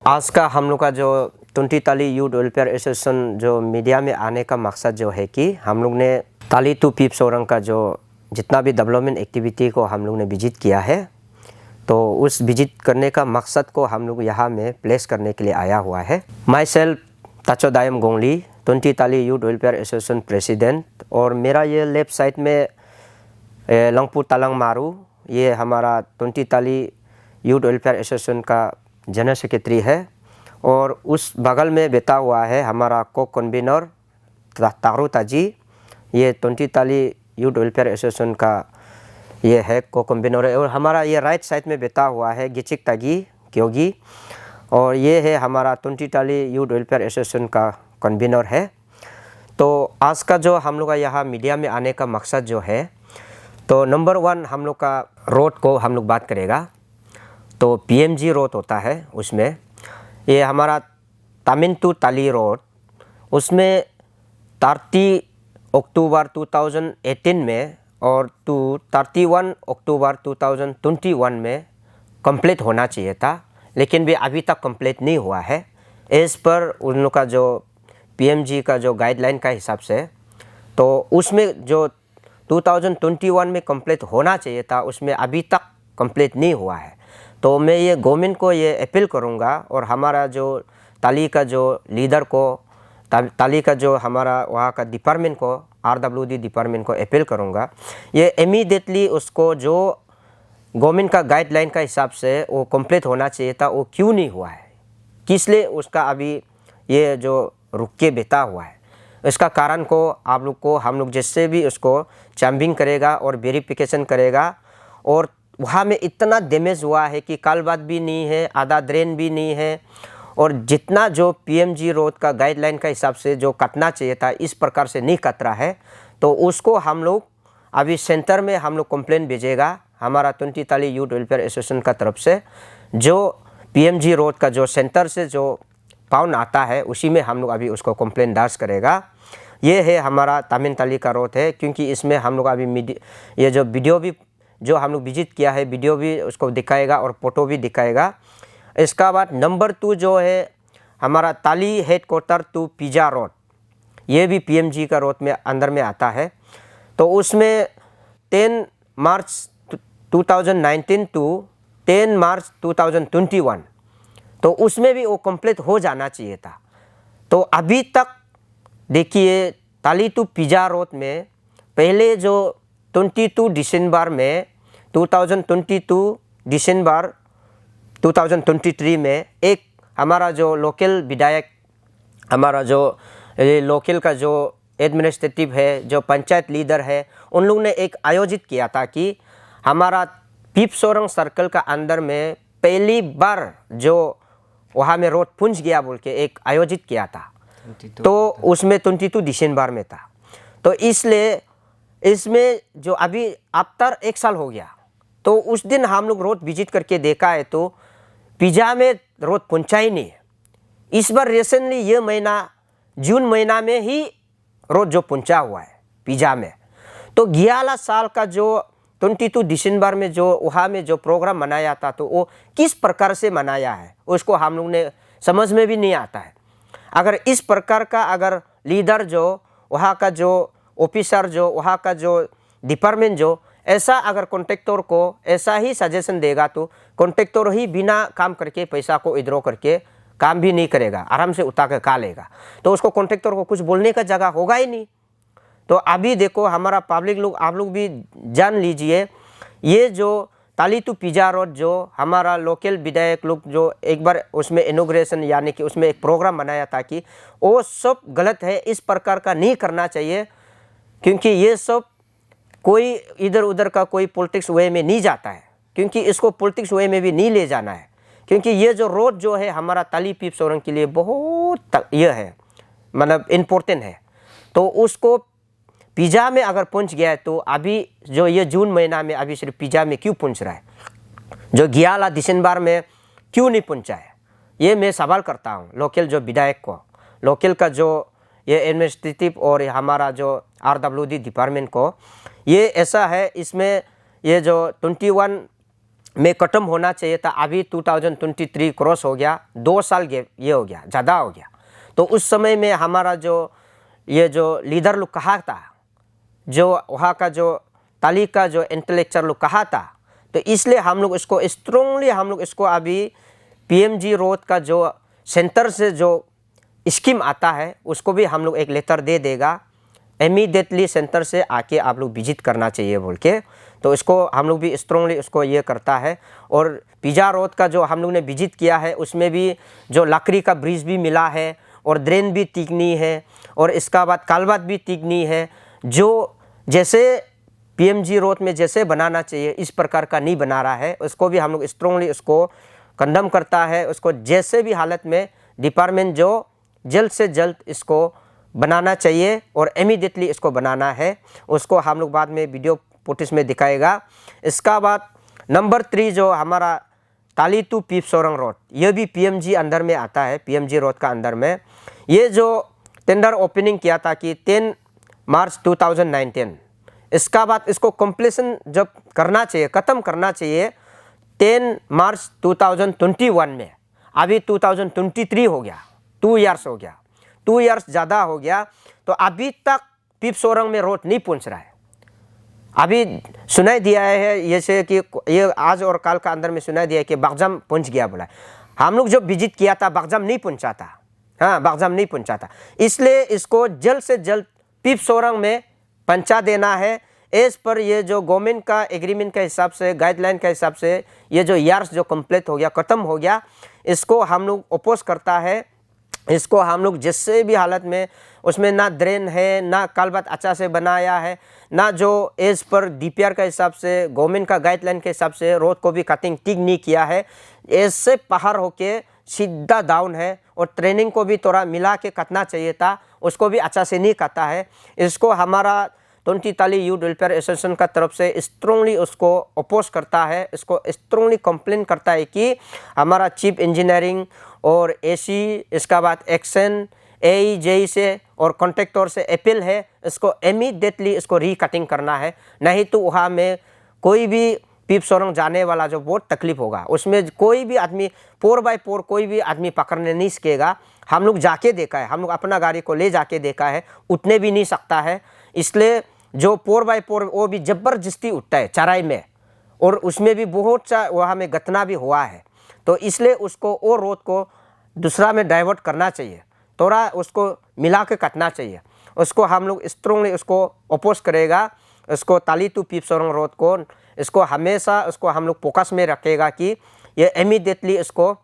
आज का हम लोग का जो तुंटी ताली यूथ वेलफेयर एसोसिएशन जो मीडिया में आने का मकसद जो है कि हम लोग ने ताली टू पीप सोरंग का जो जितना भी डेवलपमेंट एक्टिविटी को हम लोग ने विजिट किया है, तो उस विजिट करने का मकसद को हम लोग यहाँ में प्लेस करने के लिए आया हुआ है। माई सेल्फ ताचोदायम गोंगली, तुंटी ताली यूथ वेलफेयर एसोसिएशन प्रेसिडेंट, और मेरा ये लेफ्ट साइड में लंगपू तालंग मारू, ये हमारा तुंटी ताली यूथ वेलफेयर एसोसिएशन का जनरल सेक्रेटरी है, और उस बगल में बैठा हुआ है हमारा को कन्वीनर तारू ताजी, ये तुंटी ताली यूथ वेलफेयर एसोसिएशन का ये है को कन्वीनर है। और हमारा ये राइट साइड में बैठा हुआ है गिचिक तागी क्योगी, और ये है हमारा तुंटी ताली यूथ वेलफेयर एसोसिएशन का कन्वीनर है। तो आज का जो हम लोग का यहाँ मीडिया में आने का मकसद जो है, तो नंबर 1 हम लोग का रोड को हम लोग बात करेगा। तो PMG रोड होता है, उसमें ये हमारा तामिन टू ताली रोड, उसमें 30 अक्टूबर 2018 में और 31 अक्टूबर 2021 में कंप्लीट होना चाहिए था, लेकिन भी अभी तक कंप्लीट नहीं हुआ है। इस पर उन लोग का जो PMG का जो गाइडलाइन का हिसाब से, तो उसमें जो 2021 में कंप्लीट होना चाहिए था, उसमें अभी तक कंप्लीट नहीं हुआ है। तो मैं ये गवर्नमेंट को ये अपील करूँगा, और हमारा जो ताली का जो लीडर को, ताली का जो हमारा वहाँ का डिपार्टमेंट को, RWD डिपार्टमेंट को अपील करूँगा, ये इमीडिएटली उसको जो गवर्नमेंट का गाइडलाइन का हिसाब से वो कंप्लीट होना चाहिए था, वो क्यों नहीं हुआ है, किस लिए उसका अभी ये जो रुक के बैठा हुआ है, इसका कारण को आप लोग को हम लोग जिससे भी उसको चैम्पिंग करेगा और वेरिफिकेशन करेगा। और वहाँ में इतना डैमेज हुआ है कि कालबात भी नहीं है, आधा ड्रेन भी नहीं है, और जितना जो PMG रोड का गाइडलाइन का हिसाब से जो कटना चाहिए था इस प्रकार से नहीं कट रहा है। तो उसको हम लोग अभी सेंटर में हम लोग कंप्लेंट भेजेगा हमारा तुंटी ताली यूथ वेलफेयर एसोसिएशन का तरफ से। जो PMG रोड का जो सेंटर से जो पाउन आता है उसी में हम लोग अभी उसको कंप्लेंट दर्ज करेगा। ये है हमारा तामिन ताली का रोड है, क्योंकि इसमें हम लोग अभी ये जो वीडियो भी जो हम लोग विजिट किया है, वीडियो भी उसको दिखाएगा और फोटो भी दिखाएगा। इसका बाद नंबर 2 जो है हमारा ताली हेडक्वार्टर टू पिज़्ज़ा रोड, ये भी PMG का रोड में अंदर में आता है। तो उसमें 10 मार्च 2019 टू 10 मार्च 2021, तो उसमें भी वो कंप्लीट हो जाना चाहिए था। तो अभी तक देखिए ताली टू पिज़्ज़ा रोड में पहले जो 22 दिसंबर में 2022 दिसंबर 2023 में एक हमारा जो लोकल विधायक, हमारा जो लोकल का जो एडमिनिस्ट्रेटिव है, जो पंचायत लीडर है, उन लोग ने एक आयोजित किया था कि हमारा पीप सोरंग सर्कल का अंदर में पहली बार जो वहाँ में रोड पुंज गया बोल के एक आयोजित किया था। तो उसमें 22 दिसंबर में था। तो इसलिए इसमें जो अभी आफ्टर 1 साल हो गया, तो उस दिन हम लोग रोड विजिट करके देखा है तो पिज़्ज़ा में रोड पहुंचा ही नहीं है। इस बार रिसेंटली ये महीना जून महीना में ही रोड जो पहुंचा हुआ है पिज़्ज़ा में। तो 11 साल का जो 22 दिसंबर में जो वहाँ में जो प्रोग्राम मनाया था, तो वो किस प्रकार से मनाया है उसको हम लोग ने समझ में भी नहीं आता है। अगर इस प्रकार का अगर लीडर जो वहाँ का जो ऑफिसर जो वहाँ का जो डिपार्टमेंट जो ऐसा अगर कॉन्ट्रैक्टर को ऐसा ही सजेशन देगा, तो कॉन्ट्रैक्टर ही बिना काम करके पैसा को विड्रॉ करके काम भी नहीं करेगा, आराम से उठा के खा लेगा। तो उसको कॉन्ट्रैक्टर को कुछ बोलने का जगह होगा ही नहीं। तो अभी देखो हमारा पब्लिक लोग, आप लोग भी जान लीजिए, ये जो ताली टू पिज़्ज़ा रोड जो हमारा लोकल विधायक लोग जो एक बार उसमें इनॉग्रेशन यानी कि उसमें एक प्रोग्राम बनाया था कि वो सब गलत है, इस प्रकार का नहीं करना चाहिए, क्योंकि ये सब कोई इधर उधर का कोई पॉलिटिक्स वे में नहीं जाता है, क्योंकि इसको पॉलिटिक्स वे में भी नहीं ले जाना है। क्योंकि ये जो रोड जो है हमारा ताली पीप सोरंग के लिए बहुत ये है, मतलब इम्पोर्टेंट है। तो उसको पिज़्ज़ा में अगर पहुंच गया है, तो अभी जो ये जून महीना में अभी सिर्फ पिज़्ज़ा में क्यों पहुंच रहा है, जो 11 दिसंबर में क्यों नहीं पहुंचा है, ये मैं सवाल करता हूँ लोकल जो विधायक को, लोकल का जो ये एडमिनिस्ट्रेटिव और हमारा जो RWD डिपार्टमेंट को। ये ऐसा है, इसमें ये जो 21 में ख़त्म होना चाहिए था। अभी 2023 क्रॉस हो गया, 2 साल ये हो गया, ज़्यादा हो गया। तो उस समय में हमारा जो ये जो लीडर लोग कहा था, जो वहाँ का जो ताली का जो इंटेलेक्चुअल लोग कहा था, तो इसलिए हम लोग इसको स्ट्रांगली हम लोग इसको अभी पीएमजी रोड का जो सेंटर से जो स्कीम आता है उसको भी हम लोग एक लेटर दे देगा, इमीडिएटली सेंटर से आके आप लोग विजिट करना चाहिए बोल के। तो इसको हम लोग भी स्ट्रांगली उसको ये करता है। और पिज़्ज़ा रोड का जो हम लोग ने विजिट किया है उसमें भी जो लकड़ी का ब्रिज भी मिला है और ड्रेन भी तिगनी है और इसका बाद कालबात भी तिगनी है। जो जैसे पीएमजी रोड में जैसे बनाना चाहिए इस प्रकार का नहीं बना रहा है, उसको भी हम लोग स्ट्रांगली उसको कंडम करता है। उसको जैसे भी हालत में डिपार्टमेंट जो जल्द से जल्द इसको बनाना चाहिए और इमीडिएटली इसको बनाना है, उसको हम लोग बाद में वीडियो फुटेज में दिखाएगा। इसका बाद नंबर 3 जो हमारा ताली टू पीप सोरंग रोड, ये भी पीएमजी अंदर में आता है, पीएमजी रोड का अंदर में। ये जो टेंडर ओपनिंग किया था कि 10 मार्च 2019, इसका बाद इसको कंप्लीशन जब करना चाहिए, ख़त्म करना चाहिए 10 मार्च 2021 में। अभी 2023 हो गया, 2 इयर्स हो गया, 2 इयर्स ज़्यादा हो गया। तो अभी तक पीप सोरंग में रोड नहीं पहुंच रहा है। अभी सुनाई दिया है जैसे कि ये आज और कल का अंदर में सुनाई दिया है कि बागजाम पहुंच गया बोला। हम लोग जब विजिट किया था बागजाम नहीं पहुंचा था, हाँ बागजाम नहीं पहुंचा था। इसलिए इसको जल्द से जल्द पीप सोरंग में पहुंचा देना है। एज पर ये जो गवर्नमेंट का एग्रीमेंट के हिसाब से, गाइडलाइन के हिसाब से ये जो ईयर्स जो कंप्लीट हो गया, ख़त्म हो गया, इसको हम लोग अपोज करता है। इसको हम लोग जिससे भी हालत में उसमें ना ड्रेन है, ना कालबात अच्छा से बनाया है, ना जो एज पर डीपीआर के हिसाब से, गवर्नमेंट का गाइडलाइन के हिसाब से रोड को भी कटिंग ठीक नहीं किया है। ऐसे पहाड़ होके सीधा डाउन है और ट्रेनिंग को भी थोड़ा मिला के कटना चाहिए था, उसको भी अच्छा से नहीं कटा है। इसको हमारा 20 ताली यूथ वेलफेयर एसोसिएशन का तरफ से स्ट्रांगली उसको अपोज करता है, इसको स्ट्रांगली कंप्लेन करता है कि हमारा चीफ इंजीनियरिंग और एसी, इसका बाद एक्शन AE से और कॉन्ट्रैक्टर से अपील है, इसको इमीडिएटली इसको रीकटिंग करना है। नहीं तो वहाँ में कोई भी पीप सोरंग जाने वाला जो बहुत तकलीफ होगा, उसमें कोई भी आदमी 4x4 कोई भी आदमी पकड़ने नहीं सकेगा। हम लोग जाके देखा है, हम लोग अपना गाड़ी को ले जाके देखा है, उठने भी नहीं सकता है। इसलिए जो 4x4 वो भी ज़बरदस्ती उठता है चराई में, और उसमें भी बहुत सा वहाँ में घटना भी हुआ है। तो इसलिए उसको वो रोड को दूसरा में डाइवर्ट करना चाहिए, थोड़ा उसको मिला के कटना चाहिए। उसको हम लोग स्ट्रांगली उसको अपोज करेगा, उसको ताली टू पीप सोरंग रोड को इसको हमेशा उसको हम लोग फोकस में रखेगा कि ये इमीडिएटली इसको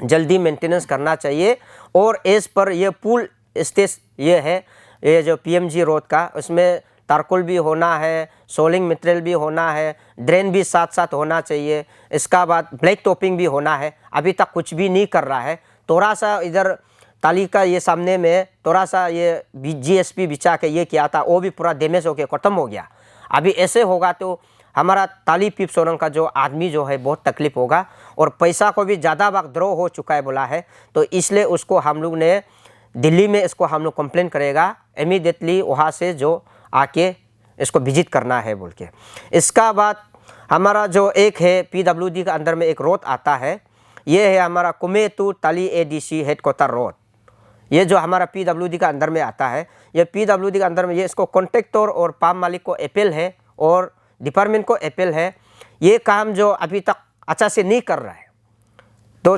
जल्दी मेंटेनेंस करना चाहिए। और एज पर ये पुल स्टेज ये है, ये जो पीएमजी रोड का, उसमें तारकुल भी होना है, सोलिंग मटेरियल भी होना है, ड्रेन भी साथ साथ होना चाहिए। इसका बाद ब्लैक टॉपिंग भी होना है। अभी तक कुछ भी नहीं कर रहा है। थोड़ा सा इधर ताली का ये सामने में थोड़ा सा ये GSP बिछा के ये किया था, वो भी पूरा डैमेज होके ख़त्म हो गया। अभी ऐसे होगा तो हमारा ताली पीप सोरंग का जो आदमी जो है बहुत तकलीफ होगा, और पैसा को भी ज़्यादा वक्त द्रो हो चुका है बोला है। तो इसलिए उसको हम लोग ने दिल्ली में इसको हम लोग कंप्लेन करेगा, इमीडिएटली वहाँ से जो आके इसको विजिट करना है बोल के। इसका बाद हमारा जो एक है PWD का अंदर में एक रोड आता है, ये है हमारा कुमे टू ताली ADC हेडक्वार्टर रोड। ये जो हमारा PWD का अंदर में आता है, ये PWD का अंदर में ये इसको कॉन्ट्रैक्टर और पाम मालिक को अपील है और डिपार्टमेंट को अपील है। ये काम जो अभी तक अच्छा से नहीं कर रहा है, तो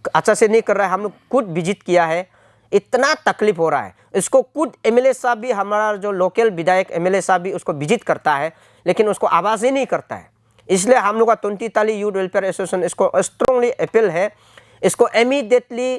अच्छा से नहीं कर रहा है। हम लोग खुद विजिट किया है, इतना तकलीफ हो रहा है। इसको खुद MLA साहब भी, हमारा जो लोकल विधायक MLA साहब भी उसको विजिट करता है, लेकिन उसको आवाज़ ही नहीं करता है। इसलिए हम लोग का 20 ताली यूथ वेलफेयर एसोसिएशन इसको स्ट्रांगली अपील है, इसको इमीडिएटली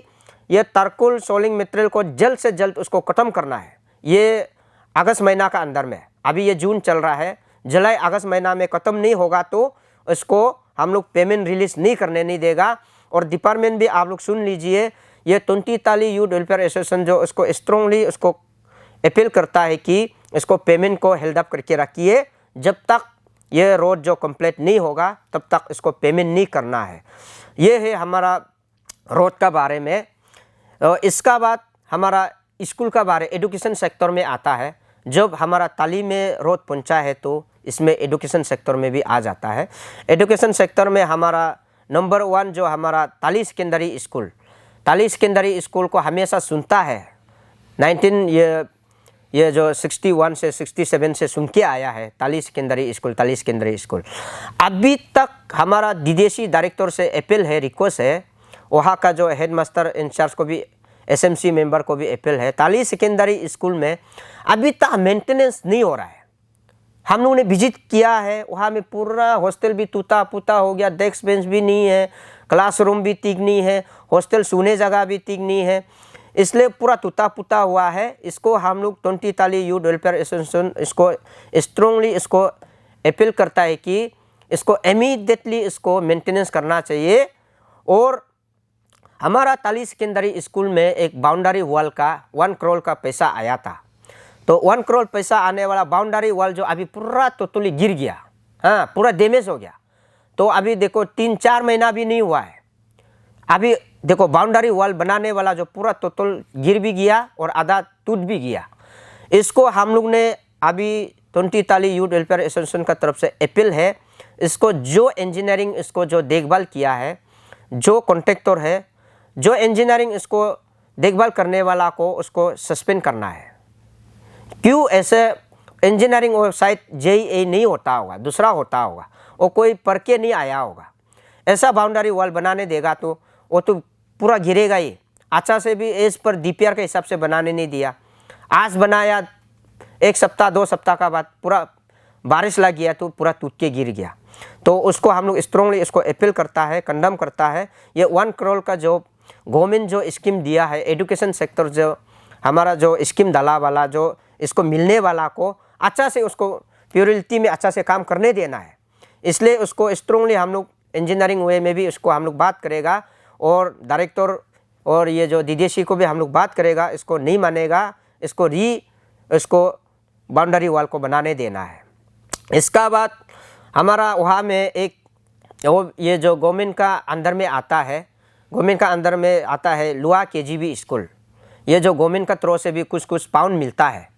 ये तारकुल सोलिंग मटेरियल को जल्द से जल्द उसको ख़त्म करना है। ये अगस्त महीना का अंदर में, अभी ये जून चल रहा है, जुलाई अगस्त महीना में ख़त्म नहीं होगा तो इसको हम लोग पेमेंट रिलीज़ नहीं करने नहीं देगा। और डिपार्टमेंट भी आप लोग सुन लीजिए, ये 20 ताली यूथ वेलफेयर एसोसिएशन जो इसको स्ट्रांगली उसको अपील करता है कि इसको पेमेंट को हेल्ड अप करके रखिए। जब तक ये रोड जो कंप्लीट नहीं होगा तब तक इसको पेमेंट नहीं करना है। ये है हमारा रोड का बारे में। इसका बाद हमारा स्कूल का बारे एजुकेशन सेक्टर में आता है। जब हमारा ताली में रोड पहुंचा है तो इसमें एजुकेशन सेक्टर में भी आ जाता है। एजुकेशन सेक्टर में हमारा नंबर 1 जो हमारा ताली सेकेंडरी स्कूल, ताली सेकेंडरी स्कूल को हमेशा सुनता है। 19 ये जो 61 से 67 से सुन के आया है ताली सेकेंडरी स्कूल, ताली सेकेंडरी स्कूल। अभी तक हमारा विदेशी डायरेक्टर से अपील है, रिक्वेस्ट है, वहाँ का जो हेडमास्टर इंचार्ज को भी, एसएमसी मेंबर को भी अपील है, ताली सेकेंडरी स्कूल में अभी तक मेंटेनेंस नहीं हो रहा है। हम लोगों ने विजिट किया है, वहाँ में पूरा हॉस्टल भी टूटा फूटा हो गया, डेस्क बेंच भी नहीं है, क्लासरूम भी ठीक नहीं है, हॉस्टल सोने जगह भी ठीक नहीं है, इसलिए पूरा टूटा फूटा हुआ है। इसको हम लोग 20 ताली यूथ वेलफेयर एसोसिएशन इसको स्ट्रांगली इसको अपील करता है कि इसको इमीडिएटली इसको मेंटेनेंस करना चाहिए। और हमारा ताली सेकेंडरी स्कूल में एक बाउंड्री वॉल का 1 करोड़ का पैसा आया था, तो 1 करोड़ पैसा आने वाला बाउंड्री वॉल जो अभी पूरा टोटली गिर गया, हाँ पूरा डैमेज हो गया। तो अभी देखो 3-4 महीना भी नहीं हुआ है, अभी देखो बाउंड्री वॉल बनाने वाला जो पूरा टोटल गिर भी गया और आधा टूट भी गया। इसको हम लोग ने अभी 20 ताली यूथ वेलफेयर एसोसिएशन का तरफ से अपील है, इसको जो इंजीनियरिंग इसको जो देखभाल किया है, जो कॉन्ट्रैक्टर है, जो इंजीनियरिंग इसको देखभाल करने वाला को उसको सस्पेंड करना है। क्यों ऐसे इंजीनियरिंग वेबसाइट JEE नहीं होता होगा, दूसरा होता होगा, वो कोई पढ़ के नहीं आया होगा। ऐसा बाउंड्री वॉल बनाने देगा तो वो तो पूरा गिरेगा ही। अच्छा से भी एज पर DPR के हिसाब से बनाने नहीं दिया, आज बनाया 1 सप्ताह 2 सप्ताह का बाद पूरा बारिश लग गया तो पूरा टूट के गिर गया। तो उसको हम लोग स्ट्रांगली इसको अपील करता है, कंडम करता है। ये 1 करोड़ का जो गवर्नमेंट जो स्कीम दिया है, एजुकेशन सेक्टर जो हमारा जो स्कीम डाला वाला जो इसको मिलने वाला को अच्छा से उसको प्योरिटी में अच्छा से काम करने देना है। इसलिए उसको स्ट्रांगली हम लोग इंजीनियरिंग वे में भी उसको हम लोग बात करेगा और डायरेक्टर और ये जो DDC को भी हम लोग बात करेगा, इसको नहीं मानेगा, इसको बाउंड्री वॉल को बनाने देना है। इसका बाद हमारा वहाँ में एक वो ये जो गवर्नमेंट का अंदर में आता है, गवर्नमेंट का अंदर में आता है लुआ KGB स्कूल। ये जो गवर्नमेंट का तरफ से भी कुछ पाउंड मिलता है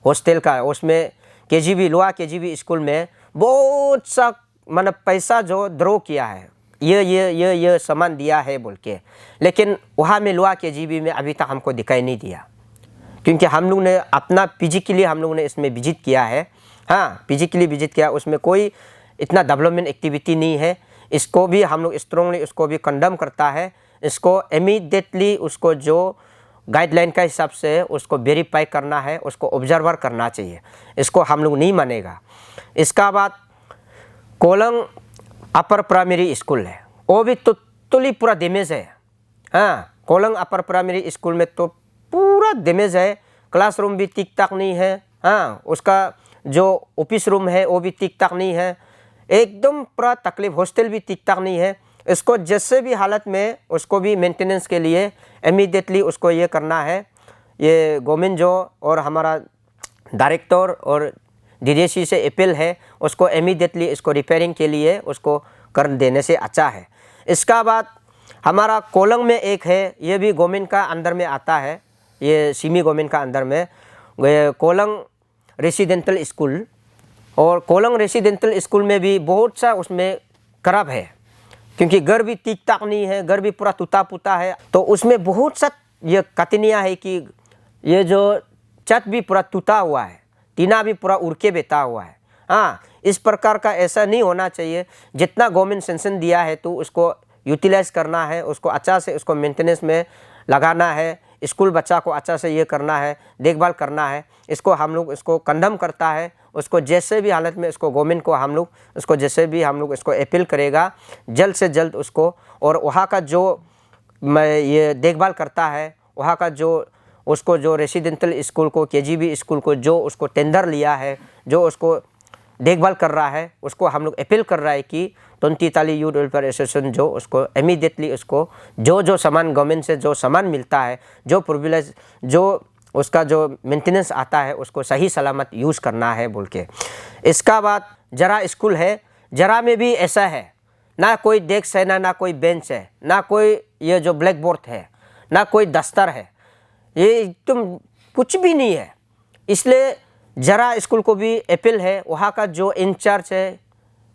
हॉस्टल का, उसमें लुआ KGB स्कूल में बहुत सा मतलब पैसा जो ड्रॉ किया है, ये सामान दिया है बोल के, लेकिन वहाँ में लुआ KGB में अभी तक हमको दिखाई नहीं दिया। क्योंकि हम लोग ने अपना PG के लिए हम लोग ने इसमें विजिट किया है, हाँ PG के लिए विजिट किया, उसमें कोई इतना डेवलपमेंट एक्टिविटी नहीं है। इसको भी हम लोग स्ट्रांगली उसको भी कंडम करता है। इसको इमीडिएटली उसको जो गाइडलाइन का हिसाब से उसको वेरीफाई करना है, उसको ऑब्जर्वर करना चाहिए, इसको हम लोग नहीं मानेगा। इसका बाद कोलंग अपर प्राइमरी स्कूल है, वो भी टोटली पूरा डैमेज है, हाँ कोलंग अपर प्राइमरी स्कूल में तो पूरा डैमेज है, क्लासरूम भी ठीक ठाक नहीं है, हाँ उसका जो ऑफिस रूम है वो भी ठीक ठाक नहीं है, एकदम पूरा तकलीफ, हॉस्टल भी ठीक ठाक नहीं है। इसको जैसे भी हालत में उसको भी मेंटेनेंस के लिए इमीडिएटली उसको ये करना है। ये गवर्नमेंट जो और हमारा डायरेक्टर और DDC से अपील है, उसको इमीडिएटली इसको रिपेयरिंग के लिए उसको कर देने से अच्छा है। इसका बाद हमारा कोलंग में एक है, ये भी गवर्नमेंट का अंदर में आता है, ये सिमी गवर्नमेंट का अंदर में कोलंग रेसिडेंटल स्कूल। और कोलंग रेसिडेंटल स्कूल में भी बहुत सा उसमें खराब है, क्योंकि घर भी ठीक ठाक नहीं है, घर भी पूरा टूटा फूटा है। तो उसमें बहुत सा ये कतनियाँ है कि ये जो छत भी पूरा टूटा हुआ है, टीना भी पूरा उड़ के बेता हुआ है। हाँ इस प्रकार का ऐसा नहीं होना चाहिए। जितना गवर्नमेंट सेंशन दिया है तो उसको यूटिलाइज करना है, उसको अच्छा से उसको मेंटेनेंस में लगाना है, स्कूल बच्चा को अच्छा से ये करना है, देखभाल करना है। इसको हम लोग इसको कंडम करता है, उसको जैसे भी हालत में इसको गवर्नमेंट को हम लोग उसको जैसे भी हम लोग इसको अपील करेगा जल्द से जल्द उसको। और वहाँ का जो ये देखभाल करता है, वहाँ का जो उसको जो रेसिडेंटल स्कूल को KGB स्कूल को जो उसको टेंडर लिया है, जो उसको देखभाल कर रहा है, उसको हम लोग अपील कर रहा है कि 20 ताली यूथ वेलफेयर एसोसिएशन जो उसको इमीडिएटली उसको जो सामान गवर्नमेंट से जो सामान मिलता है, जो प्रिविलेज जो उसका जो मेंटेनेंस आता है, उसको सही सलामत यूज़ करना है बोल के। इसका बाद जरा स्कूल है, जरा में भी ऐसा है, ना कोई डेस्क है, ना कोई बेंच है, ना कोई ये जो ब्लैक बोर्ड है, ना कोई दस्तर है, ये एकदम कुछ भी नहीं है। इसलिए जरा स्कूल को भी अपील है, वहाँ का जो इंचार्ज है,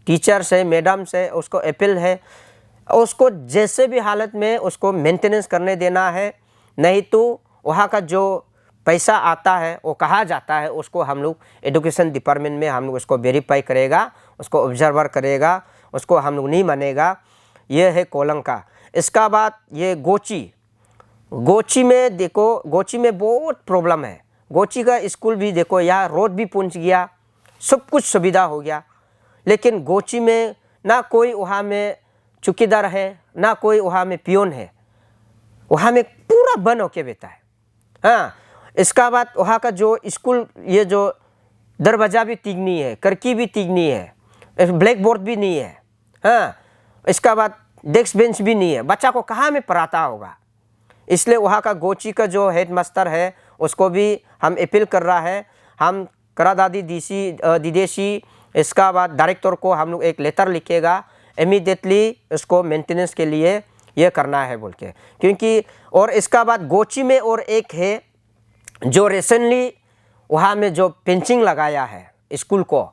टीचर्स है, मैडम्स है, उसको अपील है, उसको जैसे भी हालत में उसको मेंटेनेंस करने देना है। नहीं तो वहाँ का जो पैसा आता है वो कहा जाता है, उसको हम लोग एजुकेशन डिपार्टमेंट में हम लोग उसको वेरीफाई करेगा, उसको ऑब्जर्वर करेगा, उसको हम लोग नहीं मानेगा। ये है कोलंग का। इसका बाद ये गोची में देखो, गोची में बहुत प्रॉब्लम है। गोची का स्कूल भी देखो, यहाँ रोड भी पहुँच गया, सब कुछ सुविधा हो गया, लेकिन गोची में ना कोई वहाँ में चौकीदार है, ना कोई वहाँ में पियोन है, वहाँ में पूरा बंद होके बैठा है। हाँ, इसका बाद वहाँ का जो स्कूल, ये जो दरवाज़ा भी ठीक नहीं है, खिड़की भी ठीक नहीं है, ब्लैक बोर्ड भी नहीं है। हाँ, इसका बाद डेस्क बेंच भी नहीं है, बच्चा को कहाँ में पढ़ाता होगा। इसलिए वहाँ का गोची का जो हेड मास्टर है उसको भी हम अपील कर रहा है, हम करादादी दिदेशी, इसका बाद डायरेक्टर को हम लोग एक लेटर लिखेगा, इमीडिएटली उसको मेंटेनेंस के लिए ये करना है बोल के। क्योंकि और इसका बाद गोची में और एक है जो रिसेंटली वहाँ में जो पेंचिंग लगाया है स्कूल को,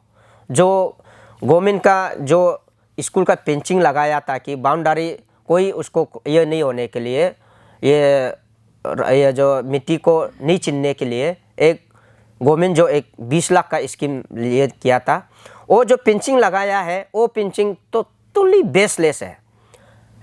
जो गवर्नमेंट का जो स्कूल का पेंचिंग लगाया ताकि बाउंड्री कोई उसको ये नहीं होने के लिए, ये जो मिट्टी को नहीं छीनने के लिए एक गवर्नमेंट जो एक 20 लाख का स्कीम ये किया था, वो जो पेंचिंग लगाया है वो पेंचिंग तो टोटली बेसलेस है।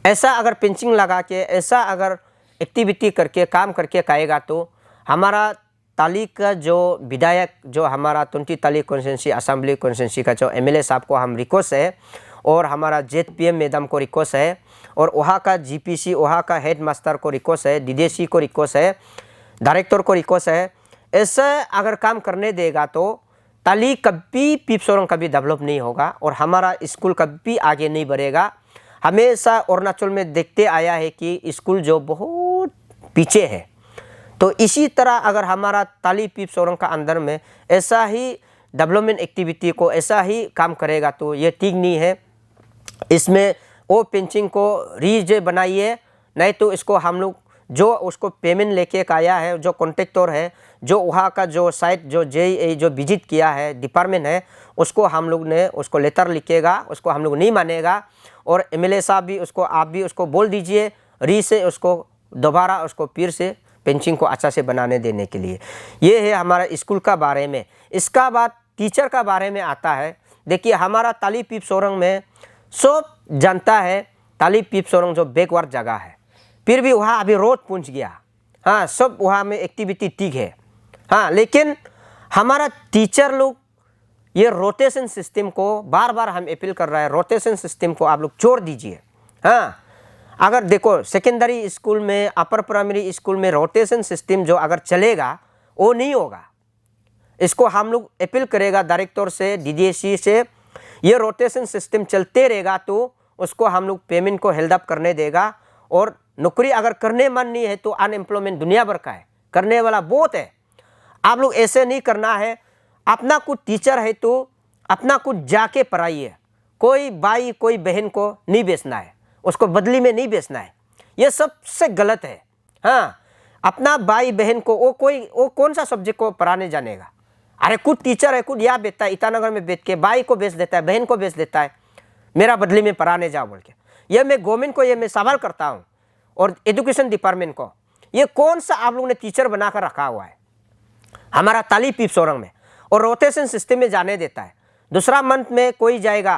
ऐसा अगर पेंचिंग लगा के ऐसा अगर एक्टिविटी करके काम करके कहेगा तो हमारा ताली का जो विधायक, जो हमारा 20 ताली कॉन्स्टिट्यूंसी असेंबली कॉन्स्टिट्यूंसी का जो एमएलए साहब को हम रिक्वेस्ट है, और हमारा जेडपीएम मैडम को रिक्वेस्ट है, और वहाँ का जीपीसी वहाँ का हेड मास्टर को रिक्वेस्ट है, डीडीसी को रिक्वेस्ट है, डायरेक्टर को रिक्वेस्ट है, ऐसा अगर काम करने देगा तो ताली कभी पिपसोरंग कभी डेवलप नहीं होगा और हमारा स्कूल कभी आगे नहीं बढ़ेगा। हमेशा अरुणाचल में देखते आया है कि स्कूल जो बहुत पीछे है, तो इसी तरह अगर हमारा ताली पिपसोरंग का अंदर में ऐसा ही डेवलपमेंट एक्टिविटी को ऐसा ही काम करेगा तो ये ठीक नहीं है। इसमें वो पेंचिंग को रीजे बनाइए, नहीं तो इसको हम लोग जो उसको पेमेंट लेके आया है, जो कॉन्ट्रैक्टर है, जो वहाँ का जो साइट जो जेईई जो विजिट किया है डिपार्टमेंट है, उसको हम लोग ने उसको लेटर लिखेगा, उसको हम लोग नहीं मानेगा। और एमएलए साहब भी उसको, आप भी उसको बोल दीजिए री से उसको दोबारा उसको फिर से पेंचिंग को अच्छा से बनाने देने के लिए। ये है हमारा स्कूल का बारे में। इसका बाद टीचर का बारे में आता है। देखिए हमारा ताली पिपसोरंग में सब जानता है, ताली पिपसोरंग जो बैकवर्ड जगह है, फिर भी वहाँ अभी रोड पहुँच गया। हाँ, सब वहाँ में एक्टिविटी ठीक है। हाँ, लेकिन हमारा टीचर लोग ये रोटेशन सिस्टम को बार बार हम अपील कर रहे हैं, रोटेशन सिस्टम को आप लोग छोड़ दीजिए। हाँ, अगर देखो सेकेंडरी स्कूल में, अपर प्राइमरी स्कूल में रोटेशन सिस्टम जो अगर चलेगा वो नहीं होगा। इसको हम लोग अपील करेगा डायरेक्टर से, डीडीसी से, ये रोटेशन सिस्टम चलते रहेगा तो उसको हम लोग पेमेंट को हेल्ड अप करने देगा। और नौकरी अगर करने मन नहीं है तो अनएम्प्लॉयमेंट दुनिया भर का है, करने वाला बहुत है। आप लोग ऐसे नहीं करना है। अपना कुछ टीचर है तो अपना कुछ जाके पढ़ाइए। कोई भाई कोई बहन को नहीं बेचना है, उसको बदली में नहीं बेचना है, ये सबसे गलत है। हाँ, अपना भाई बहन को वो कौन सा सब्जेक्ट को पढ़ाने जानेगा। अरे कुछ टीचर है, कुछ यहाँ बेचता है, ईटानगर में बेच के भाई को बेच देता है, बहन को बेच देता है, मेरा बदली में पढ़ाने जाओ बोल के। ये मैं गवर्नमेंट को ये मैं सवाल करता हूँ और एजुकेशन डिपार्टमेंट को, ये कौन सा आप लोगों ने टीचर बनाकर रखा हुआ है हमारा ताली पिपसोरंग में, और रोटेशन सिस्टम में जाने देता है। दूसरा मंथ में कोई जाएगा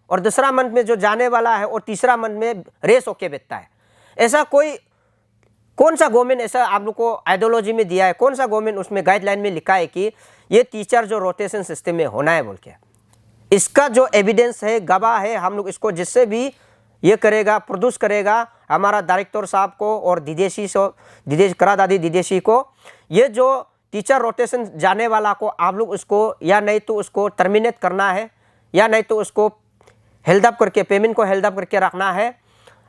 और दूसरा मंथ में जो जाने वाला है और तीसरा मंथ में रेस होके बैठता है। ऐसा कौन सा गवर्नमेंट ऐसा आप लोग को आइडियोलॉजी में दिया है, कौन सा गवर्नमेंट उसमें गाइडलाइन में लिखा है कि ये टीचर जो रोटेशन सिस्टम में होना है बोल के। इसका जो एविडेंस है, गवाह है, हम लोग इसको जिससे भी ये करेगा, प्रोड्यूस करेगा हमारा डायरेक्टर साहब को और करादादी दिदेशी को। ये जो टीचर रोटेशन जाने वाला को आप लोग उसको या नहीं तो उसको टर्मिनेट करना है, या नहीं तो उसको हेल्ड अप करके पेमेंट को हेल्ड अप करके रखना है।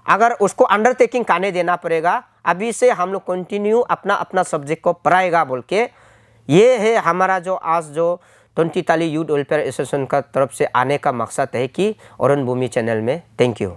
अगर उसको अंडरटेकिंग करने देना पड़ेगा, अभी से हम लोग कंटिन्यू अपना सब्जेक्ट को पढ़ाएगा बोल के। ये है हमारा जो आज जो 20 ताली यूथ वेलफेयर एसोसिएशन का तरफ से आने का मकसद है कि अरुण भूमि चैनल में। Thank you.